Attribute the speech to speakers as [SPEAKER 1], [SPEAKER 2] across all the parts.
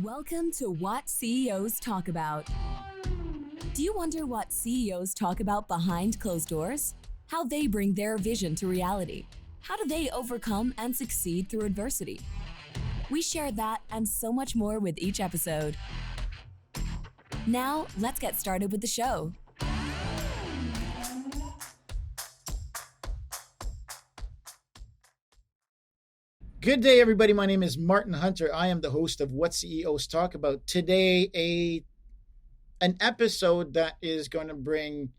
[SPEAKER 1] Welcome to What CEOs Talk About. Do you wonder what CEOs talk about behind closed doors? How they bring their vision to reality? How do they overcome and succeed through adversity? We share that and so much more with each episode. Now, let's get started with the show.
[SPEAKER 2] Good day, everybody. My name is Martin Hunter. I am the host of What CEOs Talk About. Today, an episode that is going to bring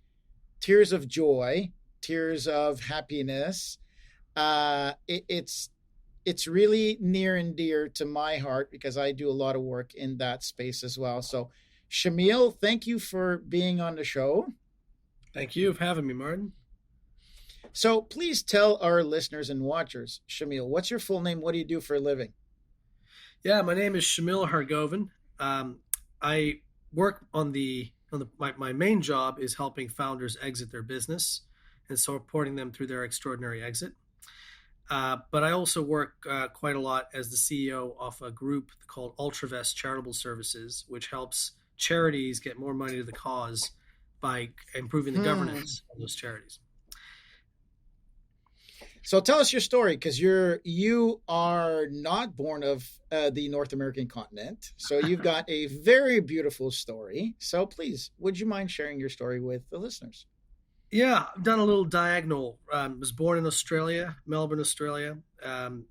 [SPEAKER 2] tears of joy, tears of happiness. It's really near and dear to my heart because I do a lot of work in that space as well. So, Shamil, thank you for being on the show.
[SPEAKER 3] Thank you for having me, Martin.
[SPEAKER 2] So please tell our listeners and watchers, Shamil, what's your full name? What do you do for a living?
[SPEAKER 3] Yeah, my name is Shamil Hargovan. I work on my main job is helping founders exit their business and supporting them through their extraordinary exit. But I also work quite a lot as the CEO of a group called Ultravest Charitable Services, which helps charities get more money to the cause by improving the governance of those charities.
[SPEAKER 2] So tell us your story, because you are not born of the North American continent. So you've got a very beautiful story. So please, would you mind sharing your story with the listeners?
[SPEAKER 3] Yeah, I've done a little diagonal. Was born in Australia, Melbourne, Australia, and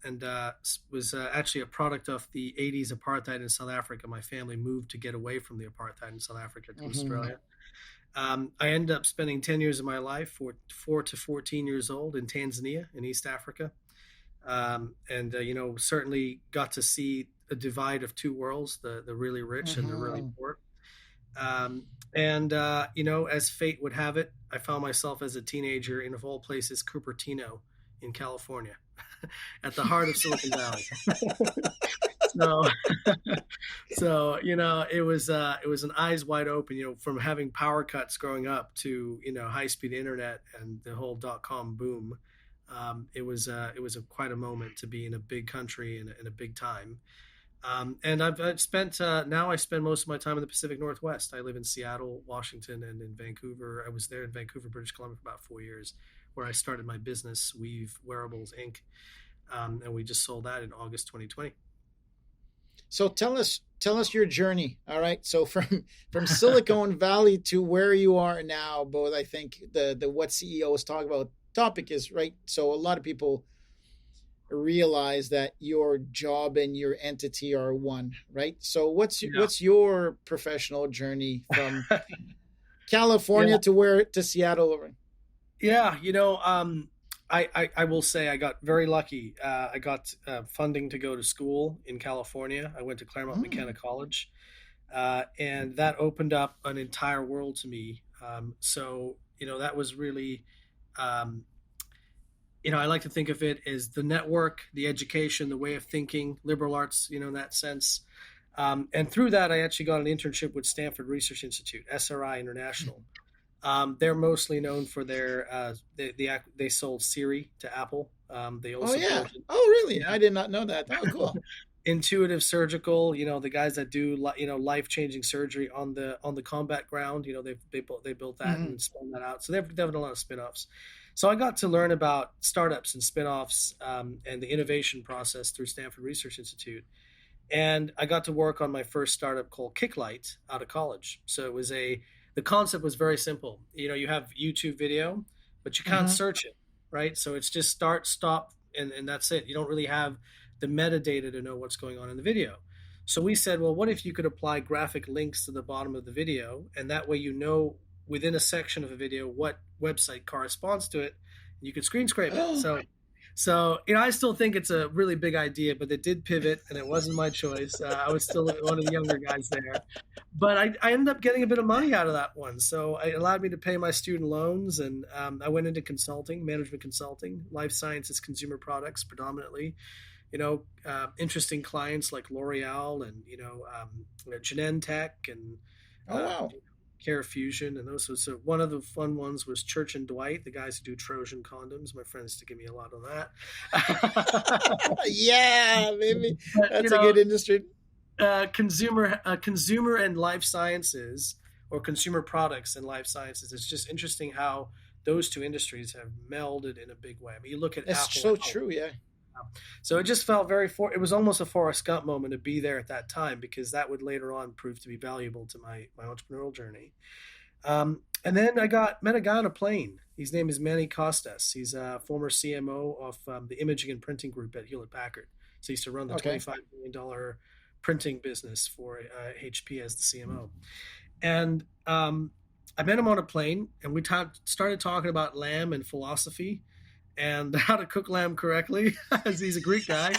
[SPEAKER 3] was actually a product of the 80s apartheid in South Africa. My family moved to get away from the apartheid in South Africa to Australia. I ended up spending 10 years of my life, 4 to 14 years old, in Tanzania, in East Africa. Certainly got to see a divide of two worlds, the really rich and the really poor. As fate would have it, I found myself as a teenager in, of all places, Cupertino in California, at the heart of Silicon Valley. It was an eyes wide open, from having power cuts growing up to, high speed internet and the whole .com boom. It was quite a moment to be in a big country in a big time. And I spend most of my time in the Pacific Northwest. I live in Seattle, Washington, and in Vancouver. I was there in Vancouver, British Columbia for about 4 years, where I started my business, Weave Wearables Inc. And we just sold that in August 2020.
[SPEAKER 2] So tell us your journey. All right. So from Silicon Valley to where you are now, both, I think the What CEOs Talk About topic is right. So a lot of people realize that your job and your entity are one, right? So what's your professional journey from California to Seattle?
[SPEAKER 3] Yeah. I will say I got very lucky. I got funding to go to school in California. I went to Claremont McKenna College, and that opened up an entire world to me. That was really, I like to think of it as the network, the education, the way of thinking, liberal arts, in that sense. And through that, I actually got an internship with Stanford Research Institute, SRI International. They're mostly known for their they sold Siri to Apple. They also
[SPEAKER 2] really? I did not know that. Oh, cool.
[SPEAKER 3] Intuitive Surgical, the guys that do life-changing surgery on the combat ground. They built that and spun that out. So they've done a lot of spin-offs. So I got to learn about startups and spin-offs and the innovation process through Stanford Research Institute. And I got to work on my first startup called Kicklight out of college. So the concept was very simple. You have YouTube video, but you can't search it, right? So it's just start, stop, and that's it. You don't really have the metadata to know what's going on in the video. So we said, well, what if you could apply graphic links to the bottom of the video, and that way within a section of a video what website corresponds to it, and you could screen scrape it. So I still think it's a really big idea, but it did pivot, and it wasn't my choice. I was still one of the younger guys there. But I ended up getting a bit of money out of that one. So it allowed me to pay my student loans, and I went into consulting, management consulting, life sciences, consumer products predominantly. Interesting clients like L'Oreal and, Genentech and Care Fusion, and those. So one of the fun ones was Church and Dwight, the guys who do Trojan condoms. My friends used to give me a lot on that.
[SPEAKER 2] Yeah, maybe that's a good industry.
[SPEAKER 3] consumer and life sciences, or consumer products and life sciences. It's just interesting how those two industries have melded in a big way. I mean, you look at
[SPEAKER 2] That's
[SPEAKER 3] Apple.
[SPEAKER 2] so true. Yeah.
[SPEAKER 3] So it just felt it was almost a Forrest Gump moment to be there at that time, because that would later on prove to be valuable to my entrepreneurial journey. And then I met a guy on a plane. His name is Manny Costas. He's a former CMO of the imaging and printing group at Hewlett Packard. So he used to run the $25 million printing business for HP as the CMO. And I met him on a plane, and we started talking about lamb and philosophy and how to cook lamb correctly, as he's a Greek guy.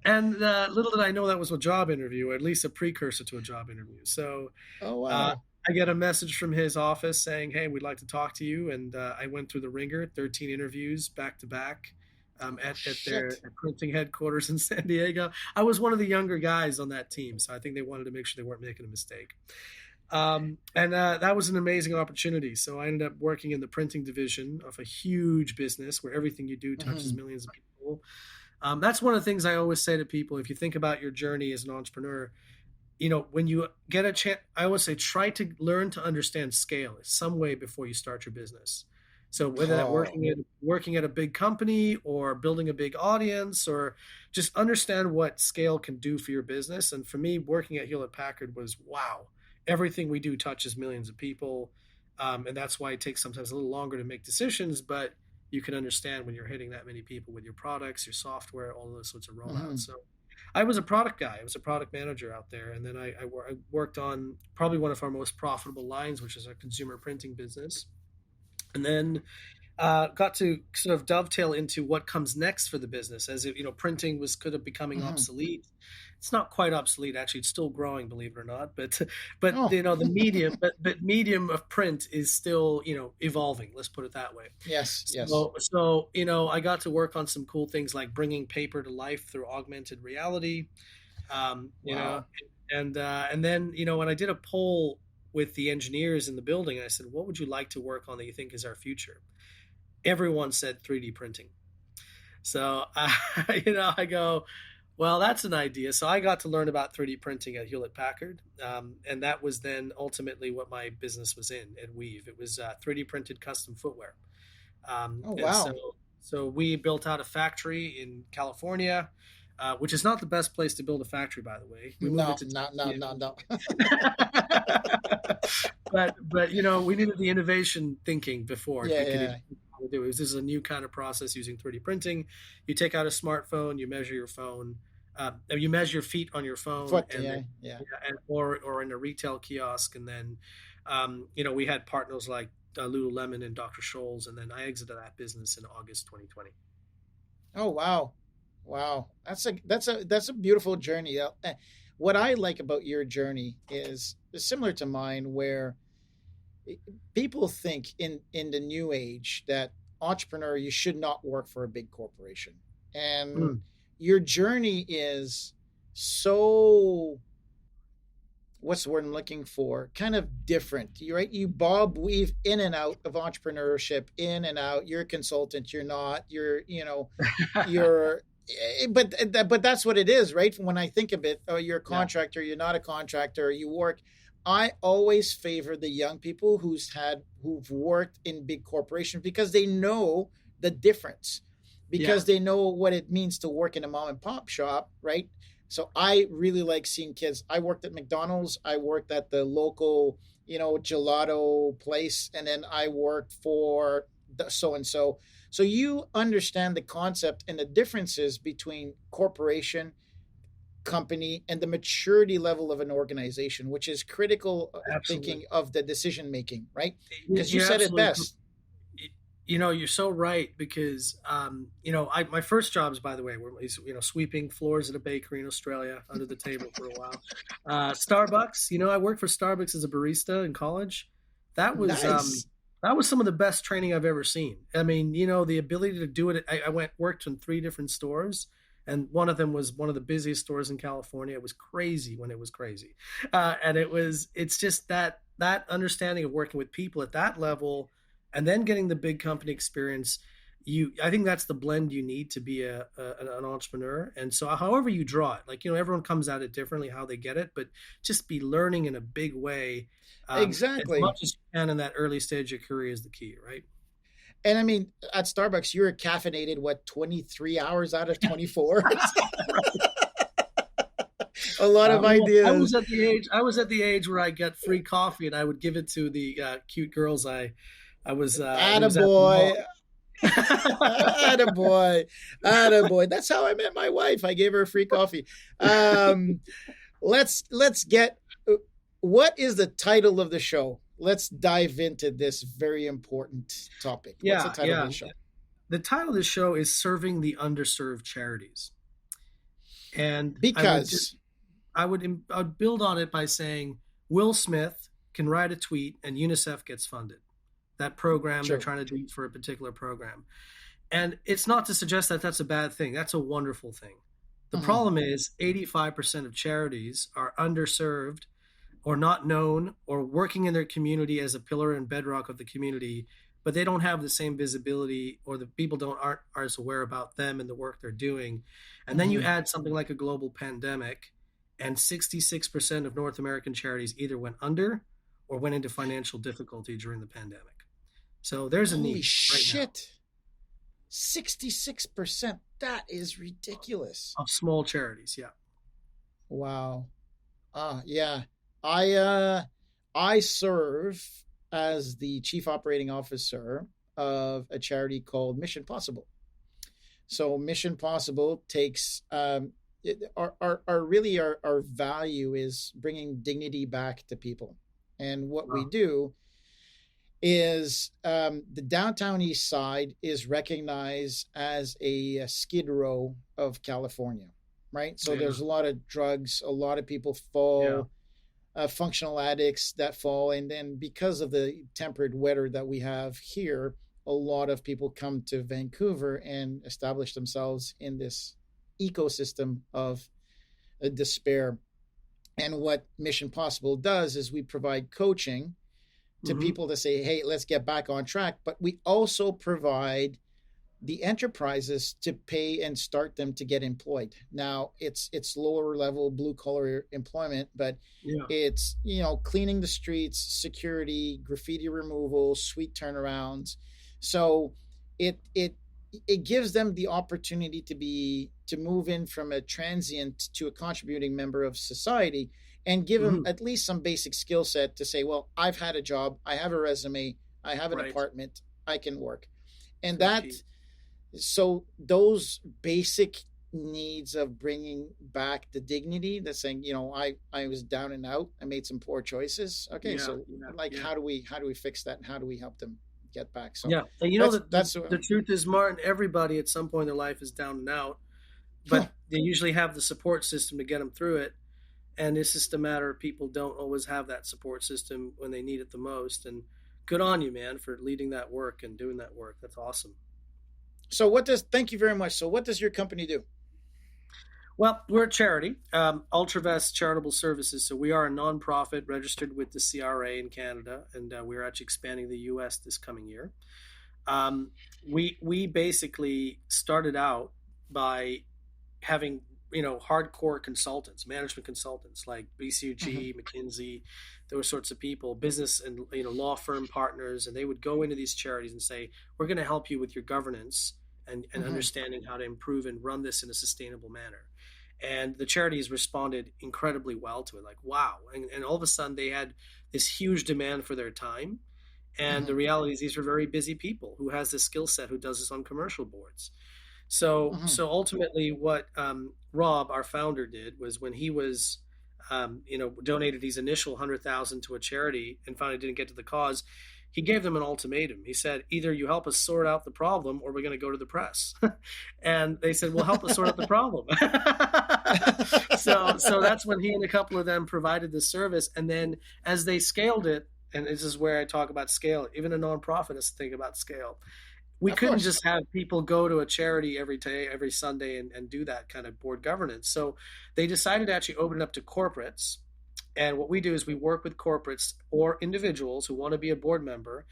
[SPEAKER 3] And little did I know that was a job interview, or at least a precursor to a job interview. So I get a message from his office saying, "Hey, we'd like to talk to you." And I went through the ringer, 13 interviews back to back at their printing headquarters in San Diego. I was one of the younger guys on that team, so I think they wanted to make sure they weren't making a mistake. And that was an amazing opportunity. So I ended up working in the printing division of a huge business where everything you do touches millions of people. That's one of the things I always say to people. If you think about your journey as an entrepreneur, when you get a chance, I always say, try to learn to understand scale in some way before you start your business. So whether that working at a big company or building a big audience, or just understand what scale can do for your business. And for me, working at Hewlett Packard was, wow, everything we do touches millions of people. And that's why it takes sometimes a little longer to make decisions, but you can understand when you're hitting that many people with your products, your software, all those sorts of rollouts. So I was a product guy. I was a product manager out there. And then I worked on probably one of our most profitable lines, which is our consumer printing business. And then got to sort of dovetail into what comes next for the business, as if, printing could have becoming obsolete. It's not quite obsolete, actually. It's still growing, believe it or not. But the medium, but medium of print is still, evolving. Let's put it that way.
[SPEAKER 2] Yes.
[SPEAKER 3] So I got to work on some cool things like bringing paper to life through augmented reality. And then when I did a poll with the engineers in the building, I said, "What would you like to work on that you think is our future?" Everyone said 3D printing. So I go, well, that's an idea. So I got to learn about 3D printing at Hewlett Packard. And that was then ultimately what my business was in at Weave. It was 3D printed custom footwear.
[SPEAKER 2] Wow.
[SPEAKER 3] So we built out a factory in California, which is not the best place to build a factory, by the way.
[SPEAKER 2] No.
[SPEAKER 3] But we needed the innovation thinking before. This is a new kind of process using 3D printing. You take out a smartphone, you measure your phone, you measure your feet on your phone, or in a retail kiosk, and then we had partners like Lululemon and Dr. Scholl's, and then I exited that business in August 2020.
[SPEAKER 2] Oh wow, that's a beautiful journey. What I like about your journey is similar to mine, where people think in the new age that entrepreneur, you should not work for a big corporation. And your journey is so, what's the word I'm looking for? Kind of different. You're right. You bob weave in and out of entrepreneurship, in and out. You're a consultant. You're not. But that's what it is, right? When I think of it, you're a contractor. You're not a contractor. You work. I always favor the young people who've worked in big corporations, because they know the difference, because they know what it means to work in a mom and pop shop, right? So I really like seeing kids. I worked at McDonald's. I worked at the local, gelato place, and then I worked for the so-and-so. So you understand the concept and the differences between corporation, company, and the maturity level of an organization, which is critical. Thinking of the decision making, right? Because you said it best.
[SPEAKER 3] You're so right, because my first jobs, by the way, were sweeping floors at a bakery in Australia under the table for a while. Starbucks, I worked for Starbucks as a barista in college. That was nice. That was some of the best training I've ever seen. I mean, the ability to do it. I worked in 3 different stores. And one of them was one of the busiest stores in California. It was crazy when it was crazy. And it's just that understanding of working with people at that level, and then getting the big company experience. I think that's the blend you need to be an entrepreneur. And so however you draw it, like, everyone comes at it differently, how they get it, but just be learning in a big way. As
[SPEAKER 2] Exactly.
[SPEAKER 3] much as you can in that early stage of your career is the key, right?
[SPEAKER 2] And I mean, at Starbucks, you're caffeinated, 23 hours out of 24? A lot of ideas.
[SPEAKER 3] I was at the age where I got free coffee and I would give it to the cute girls I was
[SPEAKER 2] Attaboy. Attaboy. Attaboy. That's how I met my wife. I gave her free coffee. Let's get, what is the title of the show? Let's dive into this very important topic. What's the title of the show?
[SPEAKER 3] The title of the show is Serving the Underserved Charities. And
[SPEAKER 2] because
[SPEAKER 3] I would build on it by saying Will Smith can write a tweet and UNICEF gets funded. That program they're trying to do for a particular program. And it's not to suggest that that's a bad thing. That's a wonderful thing. The problem is 85% of charities are underserved or not known or working in their community as a pillar and bedrock of the community, but they don't have the same visibility, or the people aren't as aware about them and the work they're doing. And then you add something like a global pandemic, and 66% of North American charities either went under or went into financial difficulty during the pandemic. So there's a need.
[SPEAKER 2] Holy shit. 66%. That is ridiculous.
[SPEAKER 3] Of small charities, yeah.
[SPEAKER 2] Wow. Yeah. I serve as the chief operating officer of a charity called Mission Possible. So Mission Possible takes our value is bringing dignity back to people. And what we do is the downtown east side is recognized as a Skid Row of California, right? So there's a lot of drugs, a lot of people fall, functional addicts that fall. And then because of the temperate weather that we have here, a lot of people come to Vancouver and establish themselves in this ecosystem of despair. And what Mission Possible does is we provide coaching to people to say, hey, let's get back on track. But we also provide the enterprises to pay and start them to get employed. Now it's lower level blue collar employment, but it's, cleaning the streets, security, graffiti removal, sweet turnarounds. So it gives them the opportunity to move in from a transient to a contributing member of society, and give them at least some basic skill set to say, well, I've had a job, I have a resume, I have an apartment, I can work. And so those basic needs of bringing back the dignity, that's saying, I was down and out, I made some poor choices. Okay. How do we fix that? And how do we help them get back? So
[SPEAKER 3] and the truth is, Martin, everybody at some point in their life is down and out, but they usually have the support system to get them through it. And it's just a matter of people don't always have that support system when they need it the most. And good on you, man, for leading that work and doing that work. That's awesome.
[SPEAKER 2] So thank you very much. So what does your company do?
[SPEAKER 3] Well, we're a charity, Ultravest Charitable Services. So we are a nonprofit registered with the CRA in Canada, and we're actually expanding the US this coming year. We basically started out by having hardcore consultants, management consultants like BCG, McKinsey, those sorts of people, business and law firm partners, and they would go into these charities and say, we're going to help you with your governance and understanding how to improve and run this in a sustainable manner. And the charities responded incredibly well to it, like, wow. And all of a sudden they had this huge demand for their time. And the reality is these are very busy people who has this skill set, who does this on commercial boards. So ultimately what Rob, our founder, did was when he was, donated his initial $100,000 to a charity and finally didn't get to the cause, he gave them an ultimatum. He said, either you help us sort out the problem or we're going to go to the press. And they said, well, help us sort out the problem. So that's when he and a couple of them provided the service. And then as they scaled it, and this is where I talk about scale, even a nonprofit has to think about scale. We couldn't just have people go to a charity every day, every Sunday and do that kind of board governance. So they decided to actually open it up to corporates. And what we do is we work with corporates or individuals who want to be a board member.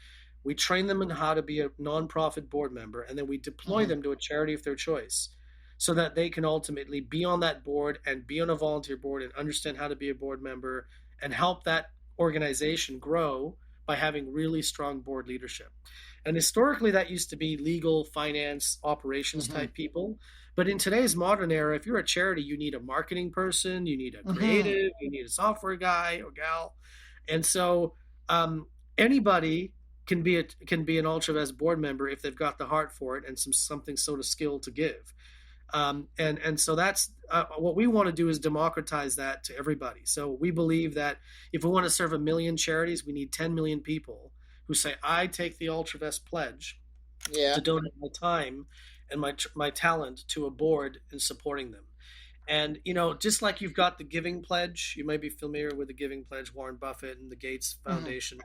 [SPEAKER 3] We train them in how to be a nonprofit board member, and then we deploy them to a charity of their choice so that they can ultimately be on that board and be on a volunteer board and understand how to be a board member and help that organization grow by having really strong board leadership. And historically, that used to be legal, finance, operations type people. But in today's modern era, if you're a charity, you need a marketing person, you need a creative, you need a software guy or gal. And so anybody can be an Ultravest board member if they've got the heart for it and something sort of skill to give. And so that's what we want to do, is democratize that to everybody. So we believe that if we want to serve 1 million charities, we need 10 million people who say, I take the Ultravest pledge to donate my time and my talent to a board in supporting them. And, just like you've got the Giving Pledge, you might be familiar with the Giving Pledge, Warren Buffett and the Gates Foundation.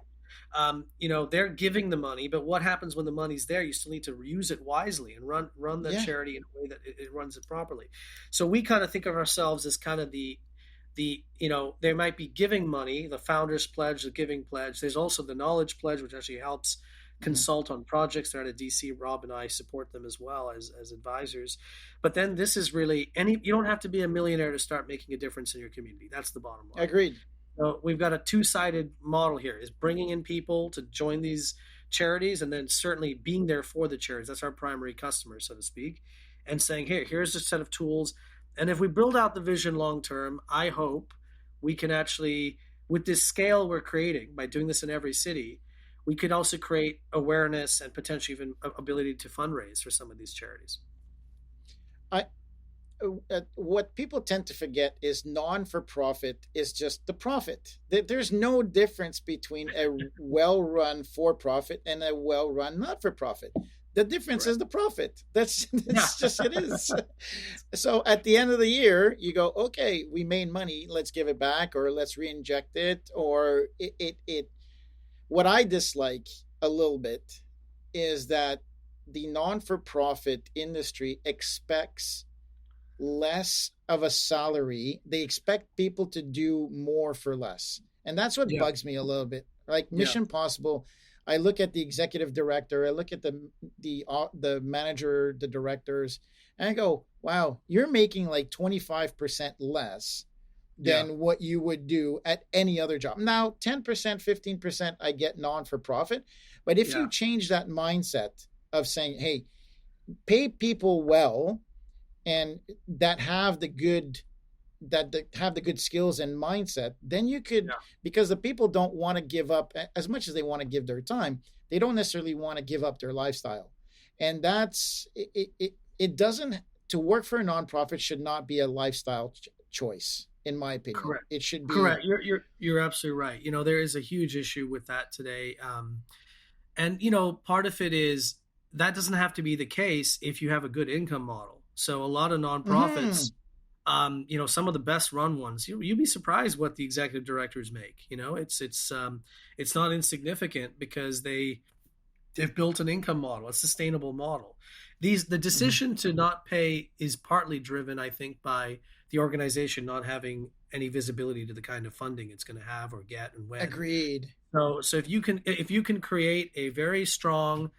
[SPEAKER 3] They're giving the money, but what happens when the money's there? You still need to use it wisely and run the charity in a way that it runs it properly. So we kind of think of ourselves as kind of they might be giving money, the Founders Pledge, the Giving Pledge. There's also the Knowledge Pledge, which actually helps consult on projects. They're out of DC. Rob and I support them as well as advisors. But then this is really you don't have to be a millionaire to start making a difference in your community. That's the bottom line.
[SPEAKER 2] Agreed.
[SPEAKER 3] So we've got a two-sided model here, is bringing in people to join these charities and then certainly being there for the charities. That's our primary customer, so to speak, and saying, here's a set of tools. And if we build out the vision long-term, I hope we can actually, with this scale we're creating by doing this in every city, we could also create awareness and potentially even ability to fundraise for some of these charities.
[SPEAKER 2] What people tend to forget is non-for-profit is just the profit. There's no difference between a well-run for-profit and a well-run not-for-profit. The difference is the profit. That's just it is. So at the end of the year, you go, okay, we made money, let's give it back, or let's re-inject it, or it. What I dislike a little bit is that the non-for-profit industry expects less of a salary. They expect people to do more for less. And that's what bugs me a little bit. Like Mission Possible, I look at the executive director, I look at the manager, the directors, and I go, wow, you're making like 25% less than what you would do at any other job. Now, 10%, 15%, I get non-for-profit. But if you change that mindset of saying, hey, pay people well, and that have the good skills and mindset, then you could, because the people don't want to give up as much as they want to give their time. They don't necessarily want to give up their lifestyle. And that's, it doesn't, to work for a nonprofit should not be a lifestyle choice, in my opinion.
[SPEAKER 3] Correct.
[SPEAKER 2] It should be.
[SPEAKER 3] Correct. You're absolutely right. There is a huge issue with that today. And part of it is that doesn't have to be the case if you have a good income model. So a lot of nonprofits, some of the best run ones, you'd be surprised what the executive directors make. It's not insignificant because they've built an income model, a sustainable model. The decision to not pay is partly driven, I think, by the organization not having any visibility to the kind of funding it's going to have or get and when.
[SPEAKER 2] Agreed.
[SPEAKER 3] So if you can create a very strong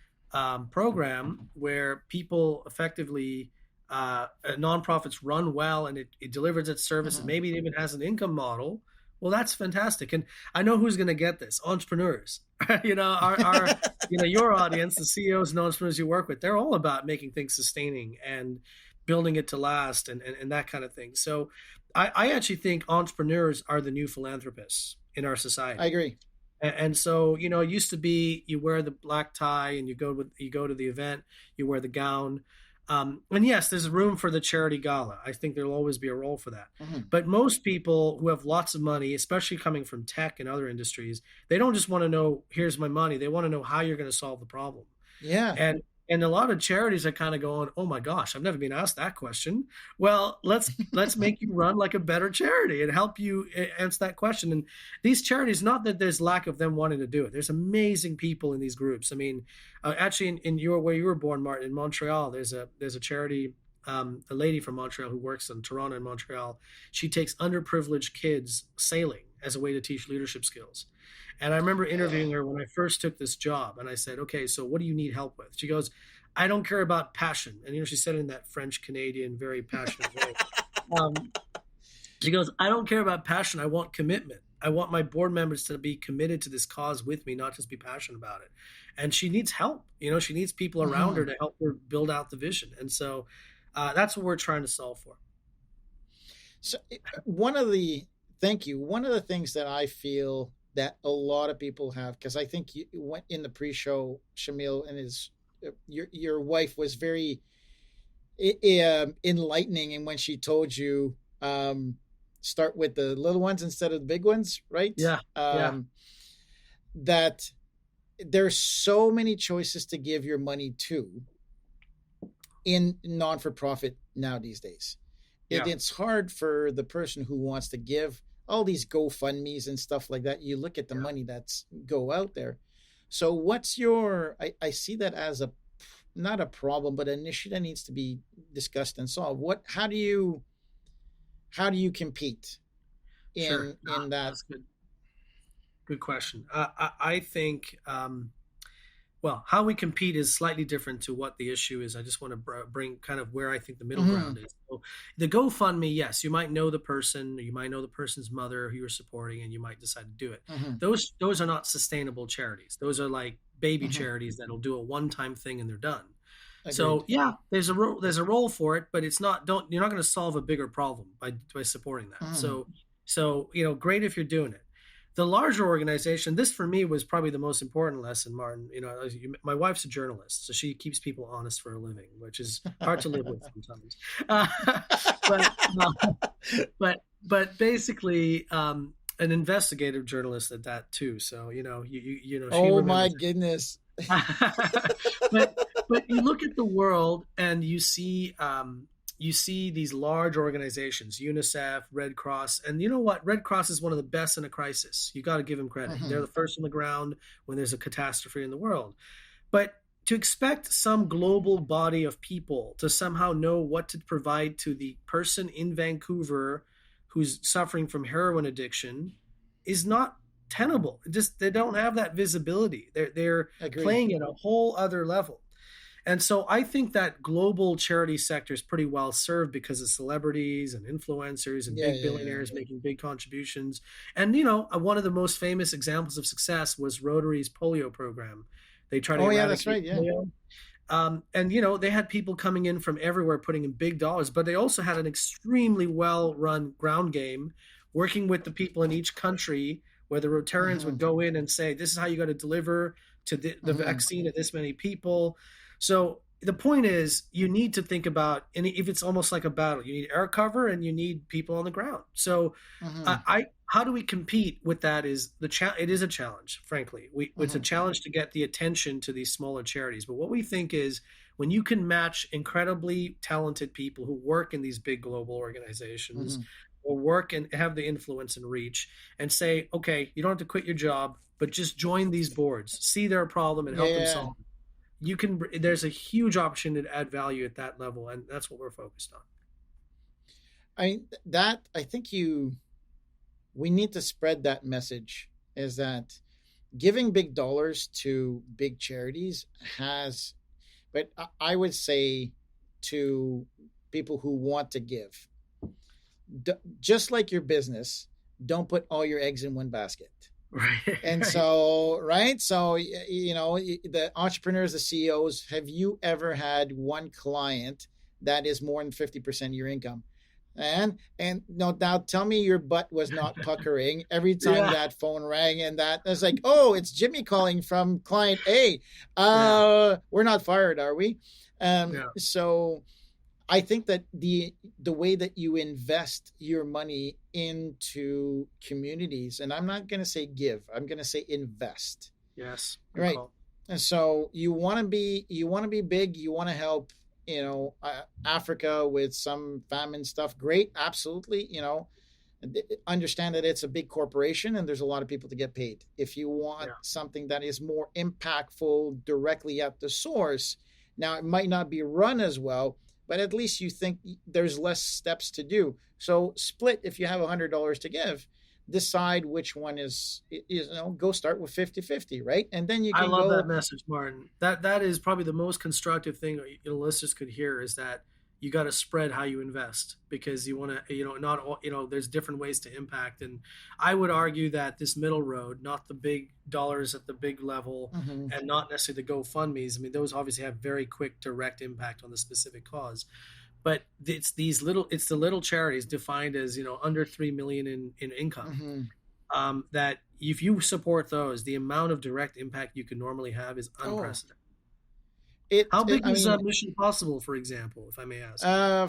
[SPEAKER 3] program where people effectively nonprofits run well and it delivers its service and maybe it even has an income model, well, that's fantastic. And I know who's going to get this: entrepreneurs. Our your audience, the CEOs and entrepreneurs you work with, they're all about making things sustaining and building it to last and that kind of thing. So I actually think entrepreneurs are the new philanthropists in our society.
[SPEAKER 2] I agree.
[SPEAKER 3] And so, it used to be you wear the black tie and you go to the event, you wear the gown. And yes, there's room for the charity gala. I think there'll always be a role for that. But most people who have lots of money, especially coming from tech and other industries, they don't just want to know, here's my money. They want to know how you're going to solve the problem.
[SPEAKER 2] Yeah.
[SPEAKER 3] And a lot of charities are kind of going, oh my gosh, I've never been asked that question. Well, let's make you run like a better charity and help you answer that question. And these charities, not that there's lack of them wanting to do it. There's amazing people in these groups. I mean, actually in where you were born, Martin, in Montreal, there's a charity, a lady from Montreal who works in Toronto and Montreal. She takes underprivileged kids sailing as a way to teach leadership skills. And I remember interviewing her when I first took this job, and I said, okay, so what do you need help with? She goes, I don't care about passion. And, she said it in that French Canadian, very passionate way. She goes, I don't care about passion. I want commitment. I want my board members to be committed to this cause with me, not just be passionate about it. And she needs help. She needs people around her to help her build out the vision. And so that's what we're trying to solve for.
[SPEAKER 2] So thank you. One of the things that I feel that a lot of people have, because I think you went in the pre-show, Shamil and your wife was very enlightening. And when she told you, start with the little ones instead of the big ones, right?
[SPEAKER 3] Yeah.
[SPEAKER 2] That there's so many choices to give your money to in non-for-profit now these days. It's hard for the person who wants to give all these GoFundMes and stuff like that. You look at the money that's go out there. So what's I see that as not a problem, but an issue that needs to be discussed and solved. How do you compete in that?
[SPEAKER 3] That's good question. I think, how we compete is slightly different to what the issue is. I just want to bring kind of where I think the middle ground is. So the GoFundMe, yes, you might know the person, you might know the person's mother who you're supporting, and you might decide to do it. Those are not sustainable charities. Those are like baby charities that'll do a one-time thing and they're done. Agreed. So there's a role for it, but it's not. You're not going to solve a bigger problem by supporting that. So great if you're doing it. The larger organization, this for me was probably the most important lesson, Martin. My wife's a journalist, so she keeps people honest for a living, which is hard to live with sometimes. But basically, an investigative journalist at that too. So
[SPEAKER 2] oh my goodness.
[SPEAKER 3] but you look at the world and you see these large organizations, UNICEF, Red Cross, and you know what? Red Cross is one of the best in a crisis. You got to give them credit. They're the first on the ground when there's a catastrophe in the world. But to expect some global body of people to somehow know what to provide to the person in Vancouver who's suffering from heroin addiction is not tenable. They don't have that visibility. They're playing at a whole other level. And so I think that global charity sector is pretty well served because of celebrities and influencers and big billionaires making big contributions. And, one of the most famous examples of success was Rotary's polio program. They tried to eradicate polio. And, they had people coming in from everywhere putting in big dollars, but they also had an extremely well-run ground game working with the people in each country where the Rotarians would go in and say, this is how you got to deliver to the vaccine to this many people. So the point is you need to think about, and if it's almost like a battle, you need air cover and you need people on the ground. So how do we compete with that is it is a challenge, frankly. It's a challenge to get the attention to these smaller charities. But what we think is when you can match incredibly talented people who work in these big global organizations or work and have the influence and reach and say, okay, you don't have to quit your job, but just join these boards, see their problem and help them solve it. There's a huge opportunity to add value at that level, and that's what we're focused on.
[SPEAKER 2] I think we need to spread that message, is that giving big dollars to big charities but I would say to people who want to give, just like your business, don't put all your eggs in one basket.
[SPEAKER 3] Right.
[SPEAKER 2] And so, the entrepreneurs, the CEOs, have you ever had one client that is more than 50% of your income? And no, now tell me your butt was not puckering every time that phone rang, and that was like, oh, it's Jimmy calling from client A. We're not fired, are we? So I think that the way that you invest your money into communities, and I'm not going to say give, I'm going to say invest.
[SPEAKER 3] Yes.
[SPEAKER 2] Right. Cool. And so you want to be big. You want to help, Africa with some famine stuff. Great. Absolutely. Understand that it's a big corporation and there's a lot of people to get paid. If you want something that is more impactful directly at the source, now it might not be run as well, but at least you think there's less steps to do. So split if you have $100 to give, decide which one is, go start with 50-50, right? And then you
[SPEAKER 3] I
[SPEAKER 2] can
[SPEAKER 3] love that
[SPEAKER 2] go.
[SPEAKER 3] message, Martin. That is probably the most constructive thing listeners could hear, is that you got to spread how you invest, because you want to, not all, there's different ways to impact. And I would argue that this middle road, not the big dollars at the big level,
[SPEAKER 2] Mhm.
[SPEAKER 3] and not necessarily the GoFundMe's. I mean, those obviously have very quick, direct impact on the specific cause. But it's the little charities defined as, under 3 million in income.
[SPEAKER 2] Mhm.
[SPEAKER 3] That if you support those, the amount of direct impact you can normally have is unprecedented. How big
[SPEAKER 2] I
[SPEAKER 3] is
[SPEAKER 2] mean,
[SPEAKER 3] Mission Possible, for example, if I may ask?
[SPEAKER 2] I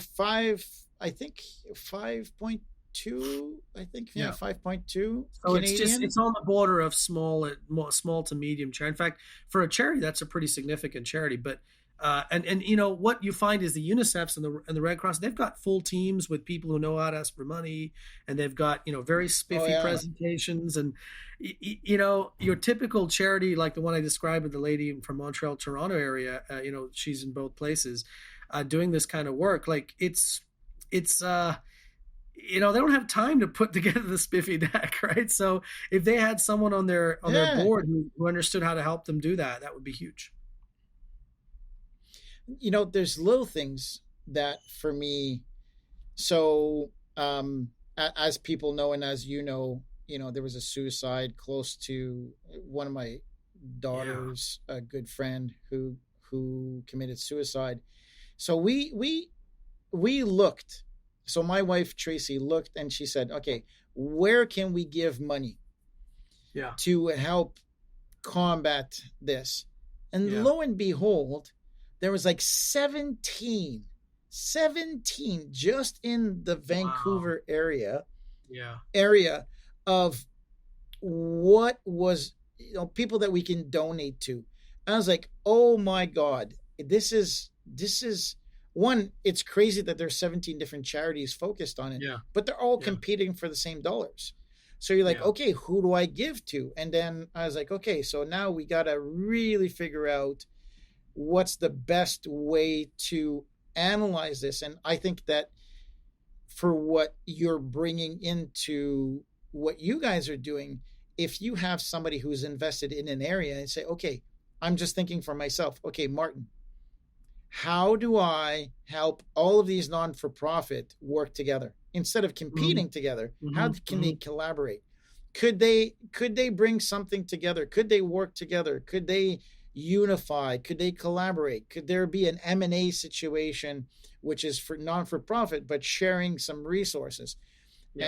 [SPEAKER 2] think 5.2, I think, yeah,
[SPEAKER 3] Yeah.
[SPEAKER 2] 5.2
[SPEAKER 3] So
[SPEAKER 2] Canadian.
[SPEAKER 3] it's on the border of small to medium charity. In fact, for a charity, that's a pretty significant charity. But and what you find is the UNICEFs and the Red Cross, they've got full teams with people who know how to ask for money, and they've got very spiffy presentations. And your typical charity, like the one I described with the lady from Montreal, Toronto area, she's in both places, doing this kind of work. Like it's they don't have time to put together the spiffy deck, right? So if they had someone on their board who understood how to help them do that, that would be huge.
[SPEAKER 2] There's little things that for me. So as people know, and as there was a suicide close to one of my daughter's a good friend who committed suicide. So we looked. So my wife Tracy looked, and she said, okay, where can we give money to help combat this? And lo and behold, there was like 17 just in the Vancouver area of what was, people that we can donate to. I was like, oh my God, this is one, it's crazy that there's 17 different charities focused on it, but they're all competing for the same dollars. So you're like, okay, who do I give to? And then I was like, okay, so now we got to really figure out what's the best way to analyze this. And I think that for what you're bringing into what you guys are doing, if you have somebody who's invested in an area and say, okay, I'm just thinking for myself, okay, Martin, how do I help all of these non-for-profit work together instead of competing together? How can they collaborate? Could they bring something together? Could they work together? Could they unify? Could they collaborate? Could there be an M&A situation, which is for non-for-profit, but sharing some resources?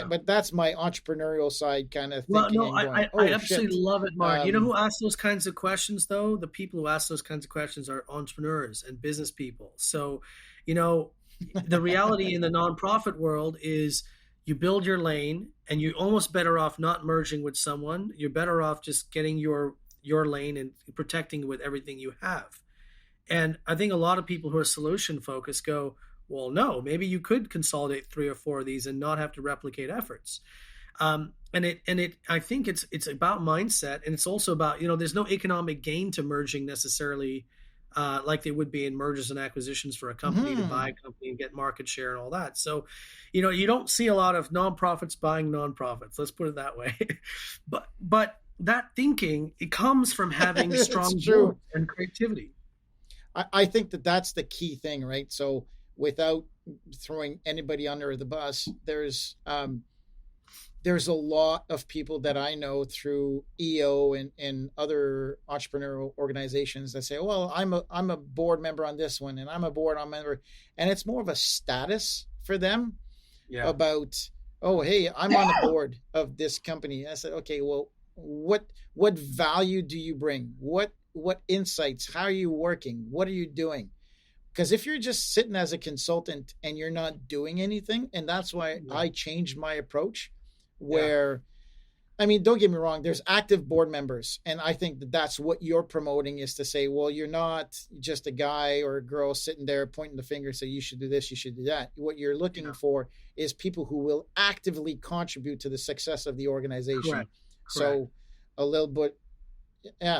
[SPEAKER 2] But that's my entrepreneurial side kind of thinking.
[SPEAKER 3] Well, no, I absolutely love it, Mark. You know who asks those kinds of questions, though? The people who ask those kinds of questions are entrepreneurs and business people. So, the reality in the nonprofit world is you build your lane, and you're almost better off not merging with someone. You're better off just getting your lane and protecting with everything you have. And I think a lot of people who are solution focused go, well, no, maybe you could consolidate 3 or 4 of these and not have to replicate efforts. I think it's about mindset, and it's also about, there's no economic gain to merging necessarily, like there would be in mergers and acquisitions for a company to buy a company and get market share and all that. So, you don't see a lot of nonprofits buying nonprofits. Let's put it that way. But that thinking, it comes from having strong boards and creativity.
[SPEAKER 2] I think that's the key thing, right? So without throwing anybody under the bus, there's a lot of people that I know through EO and other entrepreneurial organizations that say, well, I'm a board member on this one, and I'm a board member, and it's more of a status for them about, oh, hey, I'm on the board of this company. I said, okay, well, what value do you bring? What insights? How are you working? What are you doing? Because if you're just sitting as a consultant and you're not doing anything, and that's why I changed my approach, where, I mean, don't get me wrong, there's active board members. And I think that's what you're promoting, is to say, well, you're not just a guy or a girl sitting there pointing the finger, say, you should do this, you should do that. What you're looking for is people who will actively contribute to the success of the organization. Correct. So a little bit,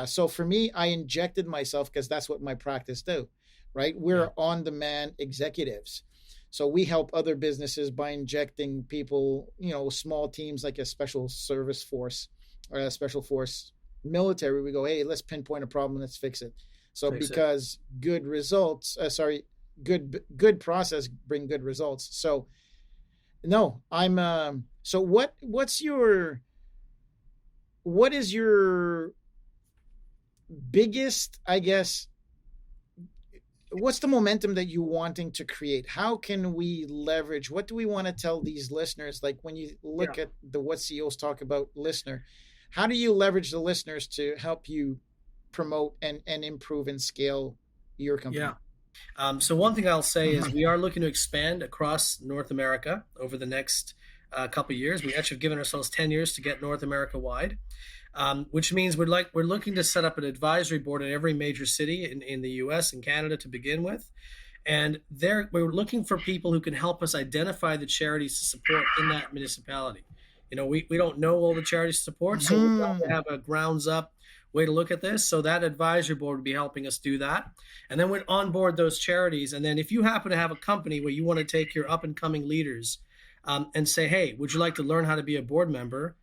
[SPEAKER 2] so for me, I injected myself because that's what my practice do, right? We're on-demand executives. So we help other businesses by injecting people, small teams like a special service force or a special force military. We go, hey, let's pinpoint a problem, let's fix it. So because good results, good process bring good results. So no, I'm so what is your biggest, I guess, what's the momentum that you wanting to create? How can we leverage? What do we want to tell these listeners? Like when you look at the What CEOs Talk About listener, how do you leverage the listeners to help you promote and improve and scale your company?
[SPEAKER 3] So one thing I'll say is we are looking to expand across North America over the next couple of years. We actually have given ourselves 10 years to get North America wide. Which means we're looking to set up an advisory board in every major city in the US and Canada to begin with. And we're looking for people who can help us identify the charities to support in that municipality. We don't know all the charities to support, so we have to have a grounds up way to look at this. So that advisory board would be helping us do that. And then we'd onboard those charities. And then if you happen to have a company where you want to take your up and coming leaders and say, hey, would you like to learn how to be a board member?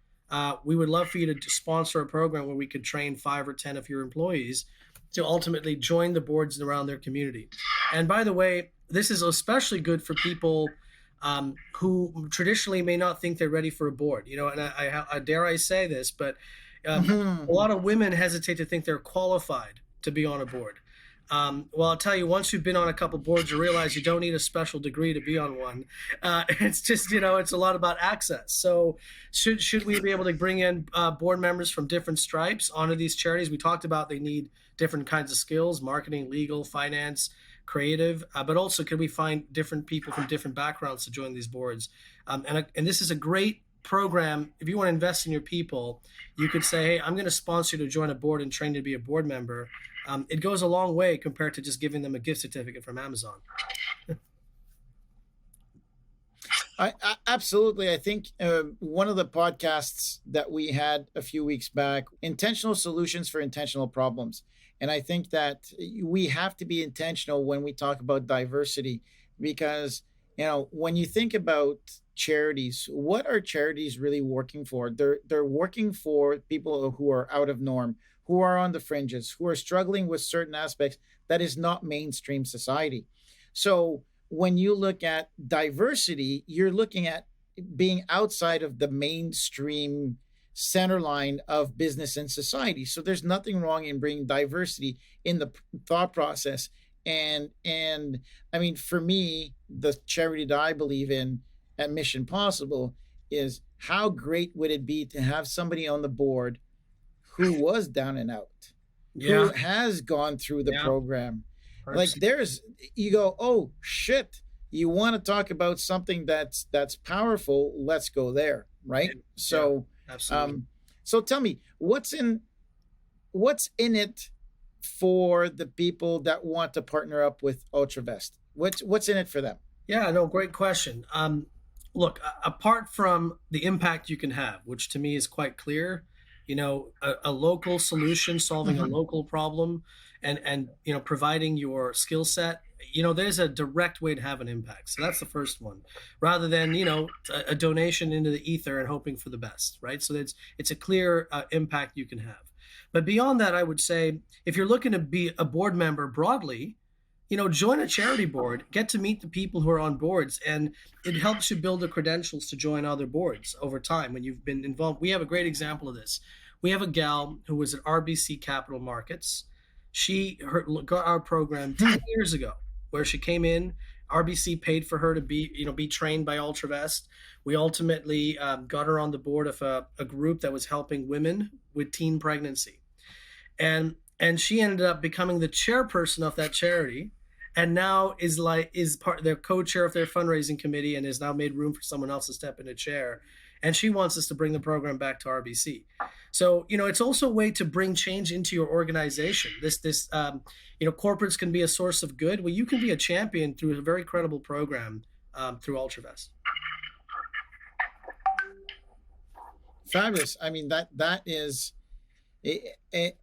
[SPEAKER 3] We would love for you to sponsor a program where we could train 5 or 10 of your employees to ultimately join the boards around their community. And by the way, this is especially good for people who traditionally may not think they're ready for a board. And I dare I say this, but a lot of women hesitate to think they're qualified to be on a board. Well, I'll tell you, once you've been on a couple boards, you realize you don't need a special degree to be on one. It's just, it's a lot about access. So should we be able to bring in board members from different stripes onto these charities? We talked about they need different kinds of skills: marketing, legal, finance, creative, but also could we find different people from different backgrounds to join these boards? And this is a great program. If you want to invest in your people, you could say, hey, I'm going to sponsor you to join a board and train to be a board member. It goes a long way compared to just giving them a gift certificate from Amazon.
[SPEAKER 2] I absolutely. I think one of the podcasts that we had a few weeks back, intentional solutions for intentional problems. And I think that we have to be intentional when we talk about diversity, because, when you think about charities, what are charities really working for? They're working for people who are out of norm, who are on the fringes, who are struggling with certain aspects that is not mainstream society. So when you look at diversity, you're looking at being outside of the mainstream center line of business and society. So there's nothing wrong in bringing diversity in the thought process. And I mean, for me, the charity that I believe in at Mission Possible is, how great would it be to have somebody on the board who was down and out, who has gone through the program. Like you go, oh shit, you want to talk about something that's powerful, let's go there, right? So absolutely. So tell me, what's in it for the people that want to partner up with Ultravest? What's in it for them?
[SPEAKER 3] Yeah, no, great question. Look, apart from the impact you can have, which to me is quite clear, a local solution, solving a local problem, and providing your skill set, there's a direct way to have an impact. So that's the first one, rather than a donation into the ether and hoping for the best, right? So it's a clear impact you can have. But beyond that, I would say, if you're looking to be a board member broadly, join a charity board, get to meet the people who are on boards, and it helps you build the credentials to join other boards over time when you've been involved. We have a great example of this. We have a gal who was at RBC Capital Markets. She got our program 10 years ago, where she came in. RBC paid for her to be trained by Ultravest. We ultimately got her on the board of a group that was helping women with teen pregnancy. And she ended up becoming the chairperson of that charity, and now is part their co-chair of their fundraising committee, and has now made room for someone else to step in a chair. And she wants us to bring the program back to RBC. So, it's also a way to bring change into your organization. Corporates can be a source of good. Well, you can be a champion through a very credible program through Ultravest.
[SPEAKER 2] Fabulous. I mean, that is,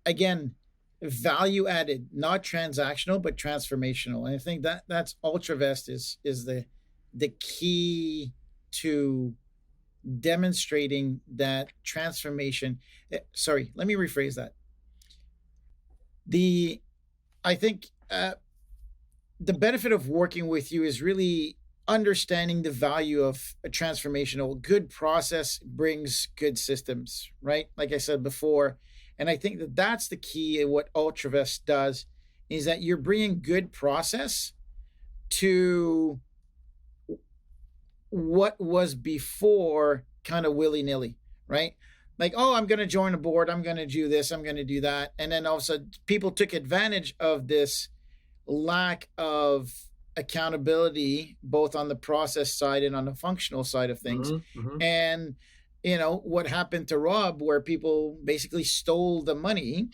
[SPEAKER 2] again, value added, not transactional, but transformational. And I think that's Ultravest is the key to demonstrating that transformation. Sorry, let me rephrase that. I think the benefit of working with you is really understanding the value of a transformational. Good process brings good systems, right? Like I said before. And I think that that's the key in what Ultravest does, is that you're bringing good process to what was before kind of willy-nilly, right? Like, oh, I'm going to join a board, I'm going to do this, I'm going to do that. And then all of a sudden people took advantage of this lack of accountability, both on the process side and on the functional side of things. And what happened to Rob, where people basically stole the money,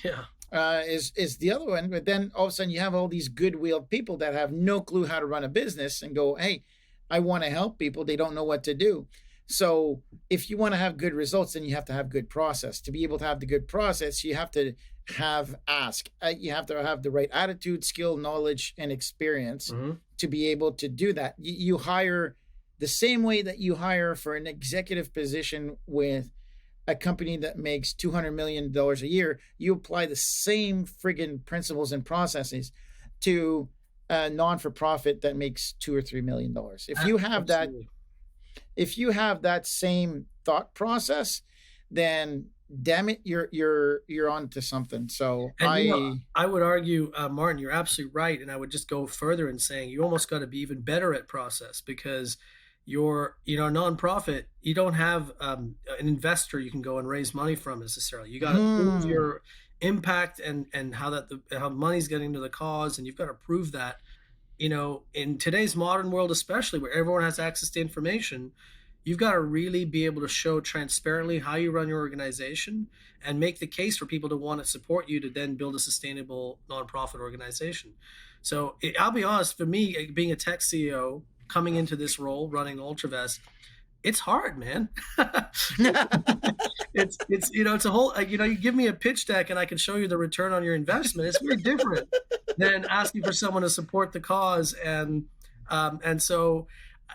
[SPEAKER 2] is the other one. But then all of a sudden you have all these goodwill people that have no clue how to run a business and go, hey, I want to help people. They don't know what to do. So if you want to have good results, then you have to have good process. To be able to have the good process, you have to have you have to have the right attitude, skill, knowledge, and experience to be able to do that. You hire the same way that you hire for an executive position with a company that makes $200 million a year. You apply the same friggin' principles and processes to a non-for-profit that makes $2 or $3 million. If you have if you have that same thought process, then damn it, you're onto something. So
[SPEAKER 3] I would argue, Martin, you're absolutely right. And I would just go further in saying you almost got to be even better at process, because you're, a nonprofit, you don't have an investor you can go and raise money from necessarily. You got to prove your impact and how money's getting to the cause, and you've got to prove that. In today's modern world, especially where everyone has access to information, you've got to really be able to show transparently how you run your organization and make the case for people to want to support you to then build a sustainable nonprofit organization. So I'll be honest, for me, being a tech CEO, coming into this role, running Ultravest, it's hard, man. it's it's a whole, you give me a pitch deck and I can show you the return on your investment. It's very different than asking for someone to support the cause. And so,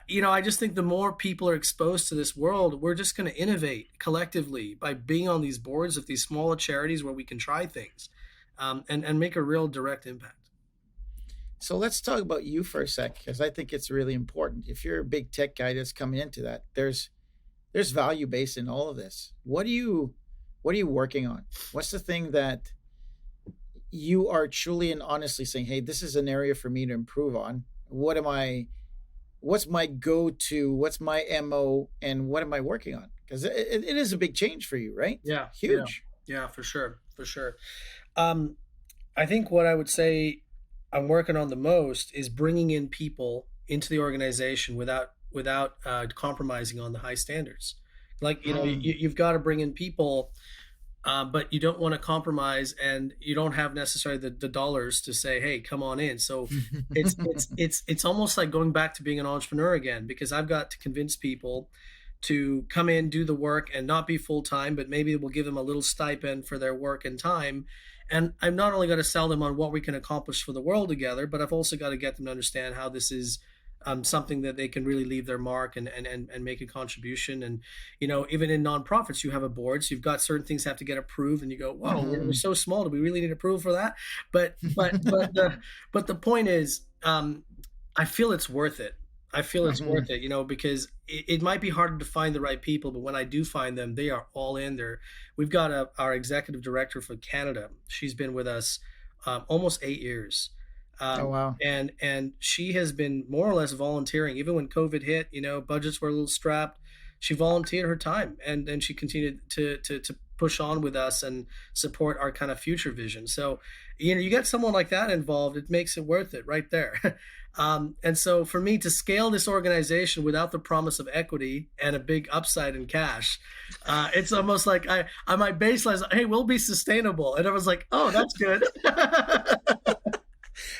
[SPEAKER 3] I just think the more people are exposed to this world, we're just going to innovate collectively by being on these boards of these smaller charities where we can try things and make a real direct impact.
[SPEAKER 2] So let's talk about you for a sec, because I think it's really important. If you're a big tech guy that's coming into that, there's value based in all of this. What are you working on? What's the thing that you are truly and honestly saying, hey, this is an area for me to improve on? What's my go-to? What's my MO? And what am I working on? Because it is a big change for you, right?
[SPEAKER 3] Yeah.
[SPEAKER 2] Huge.
[SPEAKER 3] Yeah, for sure. I think what I would say I'm working on the most is bringing in people into the organization without compromising on the high standards. Like, you've got to bring in people, but you don't want to compromise, and you don't have necessarily the dollars to say, hey, come on in. So it's almost like going back to being an entrepreneur again, because I've got to convince people to come in, do the work, and not be full-time, but maybe we'll give them a little stipend for their work and time. And I've not only got to sell them on what we can accomplish for the world together, but I've also got to get them to understand how this is something that they can really leave their mark and make a contribution. And, even in nonprofits, you have a board, so you've got certain things have to get approved, and you go, wow, we're so small. Do we really need approval for that? But the point is, I feel it's worth it. Worth it, because it might be harder to find the right people, but when I do find them, they are all in there. We've got our executive director for Canada. She's been with us almost 8 years.
[SPEAKER 2] Oh, wow.
[SPEAKER 3] And she has been more or less volunteering. Even when COVID hit, budgets were a little strapped, she volunteered her time and she continued to push on with us and support our kind of future vision. So, you get someone like that involved, it makes it worth it right there. And so for me to scale this organization without the promise of equity and a big upside in cash, it's almost like I my baseline is, hey, we'll be sustainable. And I was like, oh, that's good.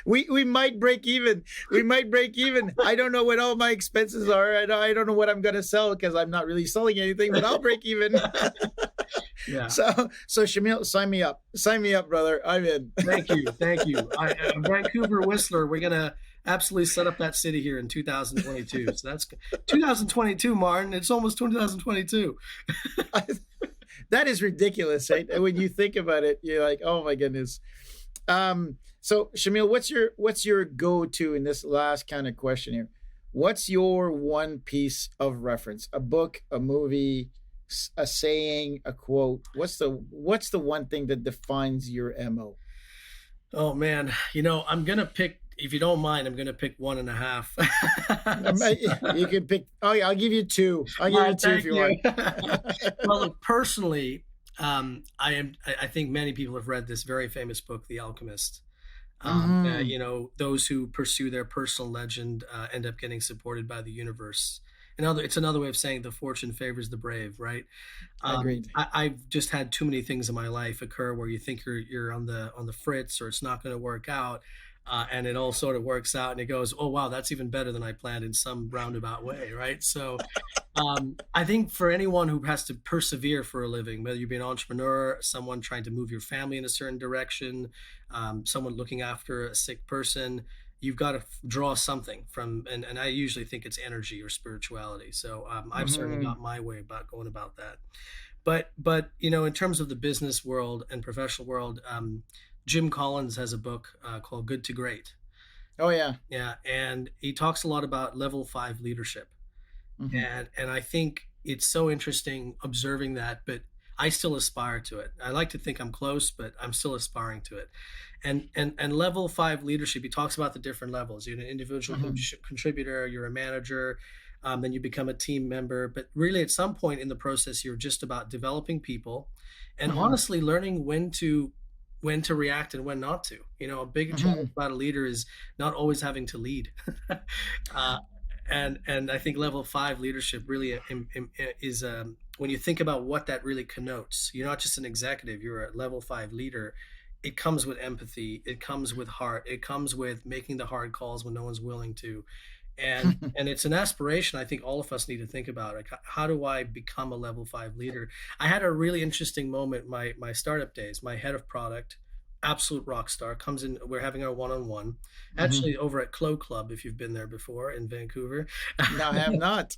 [SPEAKER 2] We might break even. I don't know what all my expenses are. I don't know what I'm going to sell, because I'm not really selling anything, but I'll break even.
[SPEAKER 3] Yeah.
[SPEAKER 2] So Shamil, sign me up, brother. I'm in.
[SPEAKER 3] Thank you. Vancouver Whistler. We're gonna absolutely set up that city here in 2022. So that's 2022, Martin. It's almost 2022.
[SPEAKER 2] That is ridiculous, right? When you think about it, you're like, oh my goodness. So Shamil, what's your go-to in this last kind of question here? What's your one piece of reference? A book, a movie, a saying, a quote? What's the one thing that defines your MO?
[SPEAKER 3] Oh man, I'm gonna pick. If you don't mind, I'm gonna pick 1.5.
[SPEAKER 2] You can pick. Oh yeah, I'll give you two. I'll give you two if you want.
[SPEAKER 3] Well, look, personally, I think many people have read this very famous book, The Alchemist. Those who pursue their personal legend end up getting supported by the universe. It's another way of saying the fortune favors the brave, right?
[SPEAKER 2] Agreed.
[SPEAKER 3] I've just had too many things in my life occur where you think you're on the fritz, or it's not going to work out, and it all sort of works out, and it goes, oh wow, that's even better than I planned in some roundabout way, right? So I think for anyone who has to persevere for a living, whether you be an entrepreneur, someone trying to move your family in a certain direction, someone looking after a sick person, you've got to draw something from, and I usually think it's energy or spirituality. So I've certainly got my way about going about that. But in terms of the business world and professional world, Jim Collins has a book called Good to Great.
[SPEAKER 2] Oh yeah.
[SPEAKER 3] Yeah. And he talks a lot about level 5 leadership. And I think it's so interesting observing that, but I still aspire to it. I like to think I'm close, but I'm still aspiring to it. And level 5 leadership, he talks about the different levels. You're an individual contributor, you're a manager, then you become a team member. But really, at some point in the process, you're just about developing people and honestly learning when to react and when not to. A big challenge about a leader is not always having to lead. And I think level 5 leadership really is when you think about what that really connotes. You're not just an executive, you're a level 5 leader. It comes with empathy, it comes with heart, it comes with making the hard calls when no one's willing to. And it's an aspiration I think all of us need to think about. Like, how do I become a level 5 leader? I had a really interesting moment my startup days. My head of product, absolute rock star, comes in. We're having our one-on-one, actually over at Clo Club, if you've been there before in Vancouver.
[SPEAKER 2] No, I have not.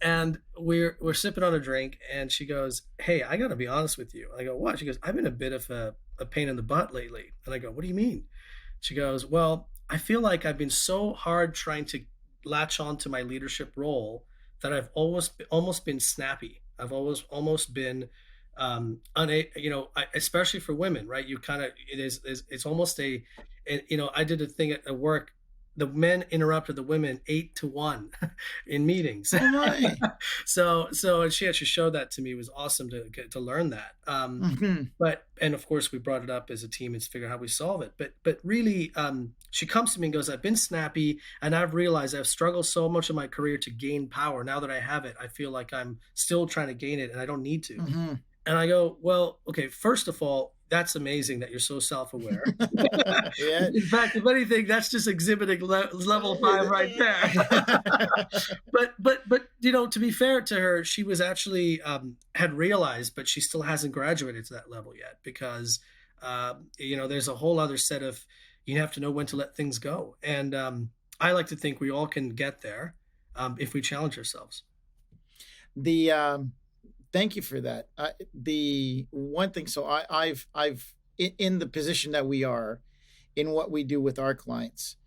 [SPEAKER 3] And we're sipping on a drink, and she goes, "Hey, I got to be honest with you." I go, "What?" She goes, "I've been a bit of a pain in the butt lately." And I go, "What do you mean?" She goes, "Well, I feel like I've been so hard trying to latch on to my leadership role that I've almost been snappy. I've almost been especially for women, right? You kind of, it's almost I did a thing at work. The men interrupted the women 8-1 in meetings.
[SPEAKER 2] Oh my.
[SPEAKER 3] So she actually showed that to me. It was awesome to learn that. And of course we brought it up as a team and figure out how we solve it. But really, she comes to me and goes, "I've been snappy, and I've realized I've struggled so much in my career to gain power. Now that I have it, I feel like I'm still trying to gain it, and I don't need to." And I go, "Well, okay, first of all, that's amazing that you're so self-aware."
[SPEAKER 2] Yeah.
[SPEAKER 3] In fact, if anything, that's just exhibiting level 5 right there. But to be fair to her, she was actually had realized, but she still hasn't graduated to that level yet, because there's a whole other set of, you have to know when to let things go. And I like to think we all can get there if we challenge ourselves.
[SPEAKER 2] Thank you for that. The one thing, so I've in the position that we are in what we do with our clients,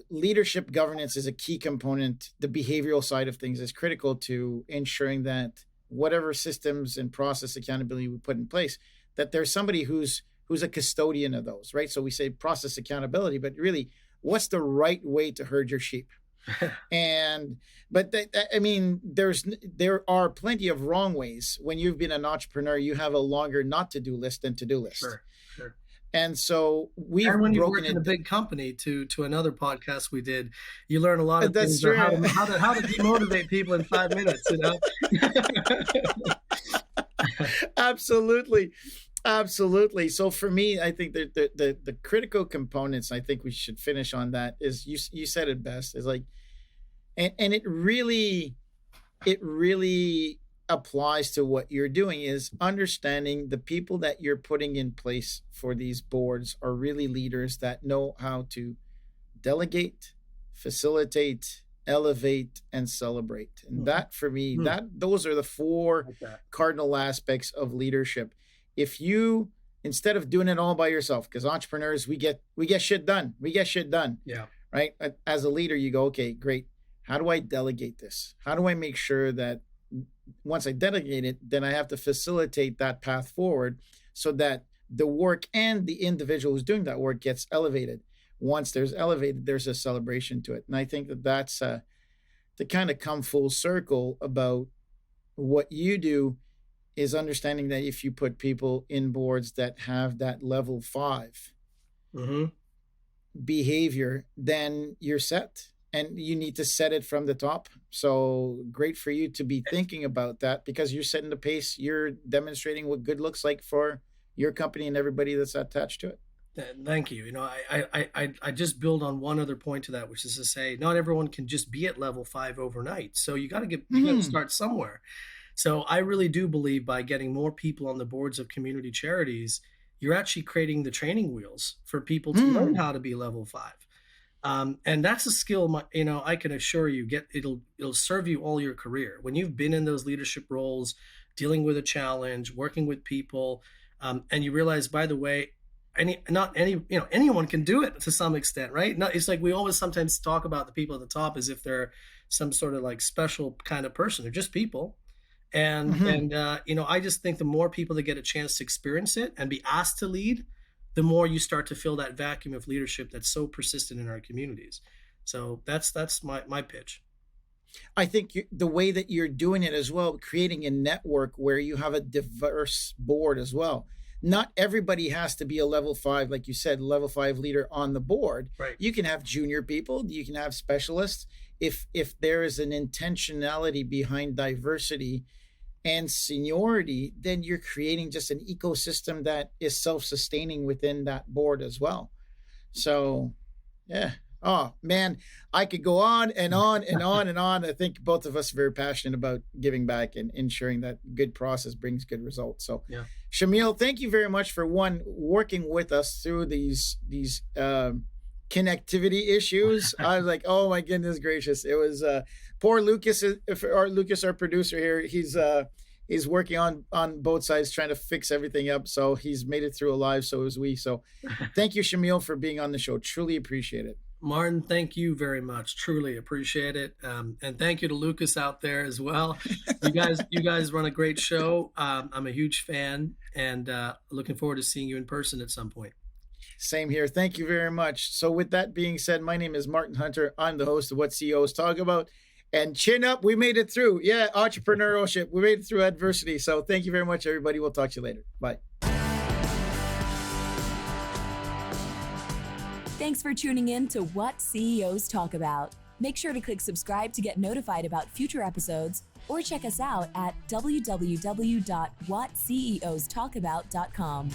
[SPEAKER 2] leadership governance is a key component. The behavioral side of things is critical to ensuring that whatever systems and process accountability we put in place, that there's somebody who's a custodian of those, right? So we say process accountability, but really, what's the right way to herd your sheep? There are plenty of wrong ways. When you've been an entrepreneur, you have a longer not to do list than to do list.
[SPEAKER 3] Sure.
[SPEAKER 2] And so
[SPEAKER 3] when you work in a big company, to another podcast we did, you learn a lot of things about how to demotivate people in 5 minutes.
[SPEAKER 2] Absolutely. So for me, I think that the critical components, I think we should finish on that, is you said it best, is like, and it really applies to what you're doing, is understanding the people that you're putting in place for these boards are really leaders that know how to delegate, facilitate, elevate, and celebrate. And that, for me, those are the four cardinal aspects of leadership. If you, instead of doing it all by yourself, because entrepreneurs, we get shit done.
[SPEAKER 3] Yeah.
[SPEAKER 2] Right. As a leader, you go, okay, great. How do I delegate this? How do I make sure that once I delegate it, then I have to facilitate that path forward so that the work and the individual who's doing that work gets elevated. Once there's elevated, there's a celebration to it. And I think that that's to kind of come full circle about what you do is understanding that if you put people in boards that have that level 5 behavior, then you're set. And you need to set it from the top. So great for you to be thinking about that, because you're setting the pace. You're demonstrating what good looks like for your company and everybody that's attached to it.
[SPEAKER 3] Thank you. I just build on one other point to that, which is to say, not everyone can just be at level 5 overnight. So you got to start somewhere. So I really do believe by getting more people on the boards of community charities, you're actually creating the training wheels for people to learn how to be level 5. And that's a skill, I can assure you, it'll serve you all your career. When you've been in those leadership roles, dealing with a challenge, working with people, and you realize, by the way, anyone can do it to some extent, right? It's like we always sometimes talk about the people at the top as if they're some sort of like special kind of person. They're just people. And I just think the more people that get a chance to experience it and be asked to lead, the more you start to fill that vacuum of leadership that's so persistent in our communities. So that's my pitch.
[SPEAKER 2] I think the way that you're doing it as well, creating a network where you have a diverse board as well. Not everybody has to be a level 5, like you said, level 5 leader on the board.
[SPEAKER 3] Right.
[SPEAKER 2] You can have junior people, you can have specialists. If there is an intentionality behind diversity and seniority, then you're creating just an ecosystem that is self-sustaining within that board as well. So, yeah. Oh, man, I could go on and on and on and on. I think both of us are very passionate about giving back and ensuring that good process brings good results. So,
[SPEAKER 3] yeah.
[SPEAKER 2] Shamil, thank you very much for working with us through these connectivity issues. I was like, oh my goodness gracious. It was poor Lucas, our producer here. He's working on both sides trying to fix everything up. So he's made it through alive. So is we. So thank you, Shamil, for being on the show. Truly appreciate it.
[SPEAKER 3] Martin, thank you very much. Truly appreciate it. And thank you to Lucas out there as well. You guys run a great show. I'm a huge fan and looking forward to seeing you in person at some point.
[SPEAKER 2] Same here. Thank you very much. So with that being said, my name is Martin Hunter. I'm the host of What CEOs Talk About. And chin up, we made it through. Yeah, entrepreneurship. We made it through adversity. So thank you very much, everybody. We'll talk to you later. Bye.
[SPEAKER 1] Thanks for tuning in to What CEOs Talk About. Make sure to click subscribe to get notified about future episodes, or check us out at www.whatceostalkabout.com.